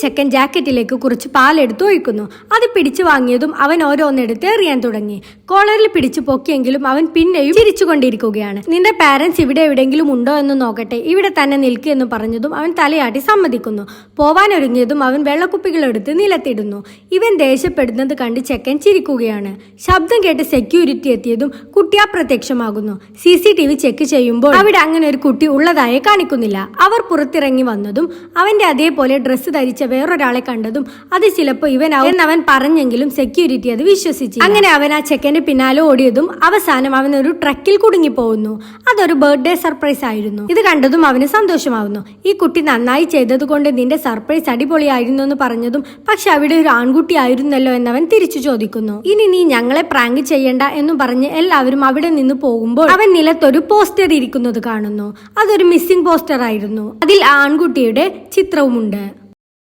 ചെക്കൻ ജാക്കറ്റിലേക്ക് കുറച്ച് പാലെടുത്ത് ഒഴിക്കുന്നു. അത് പിടിച്ചു വാങ്ങിയതും അവൻ ഓരോന്നെടുത്ത് എറിയാൻ തുടങ്ങി. കോളറിൽ പിടിച്ചു പൊക്കിയെങ്കിലും അവൻ പിന്നെയും ചിരിച്ചുകൊണ്ടിരിക്കുകയാണ്. നിന്റെ പാരന്റ്സ് ഇവിടെ എവിടെയെങ്കിലും ഉണ്ടോ എന്ന് നോക്കട്ടെ, ഇവിടെ തന്നെ നിൽക്കുക എന്ന് പറഞ്ഞതും അവൻ തലയാട്ടി സമ്മതിക്കുന്നു. പോവാനൊരുങ്ങിയതും അവൻ വെള്ളക്കുപ്പികൾ എടുത്ത് നിലത്തിടുന്നു. ഇവൻ ദേഷ്യപ്പെടുന്നത് കണ്ട് ചെക്കൻ ചിരിക്കുകയാണ്. ശബ്ദം കേട്ട് സെക്യൂരിറ്റി എത്തിയതും കുട്ടി അപ്രത്യക്ഷമാകുന്നു. CCTV ചെക്ക് ചെയ്യുമ്പോൾ അവിടെ അങ്ങനെ ഒരു കുട്ടി ഉള്ളതായി കാണിക്കുന്നില്ല. അവർ പുറത്തിറങ്ങി വന്നതും അവന്റെ അതേപോലെ ഡ്രസ്സ് ധരിച്ച വേറൊരാളെ കണ്ടതും അത് ചിലപ്പോൾ ഇവൻ പറഞ്ഞെങ്കിലും സെക്യൂരിറ്റി അത് വിശ്വസിച്ചു. അങ്ങനെ അവൻ ആ ചെക്കന്റെ പിന്നാലെ ഓടിയതും അവസാനം അവൻ ഒരു ട്രക്കിൽ കുടുങ്ങി പോകുന്നു. അതൊരു ബർത്ത്ഡേ സർപ്രൈസ് ആയിരുന്നു. ഇത് കണ്ടതും അവന് സന്തോഷമാവുന്നു. ഈ കുട്ടി നന്നായി ചെയ്തത് കൊണ്ട് നിന്റെ സർപ്രൈസ് അടിപൊളിയായിരുന്നു എന്ന് പറഞ്ഞതും പക്ഷെ അവിടെ ഒരു ആൺകുട്ടി ആയിരുന്നല്ലോ എന്നവൻ തിരിച്ചു ചോദിക്കുന്നു. ഇനി നീ ഞങ്ങളെ പ്രാങ്ക് ചെയ്യണ്ട എന്നും പറഞ്ഞ് എല്ലാവരും അവിടെ നിന്ന് പോകുമ്പോൾ അവൻ നിലത്തൊരു പോസ്റ്റർ ഇരിക്കുന്നത് കാണുന്നു. അതൊരു മിസ്സിംഗ് പോസ്റ്റർ ആയിരുന്നു. അതിൽ ആ ആൺകുട്ടിയുടെ ചിത്രവുമുണ്ട്.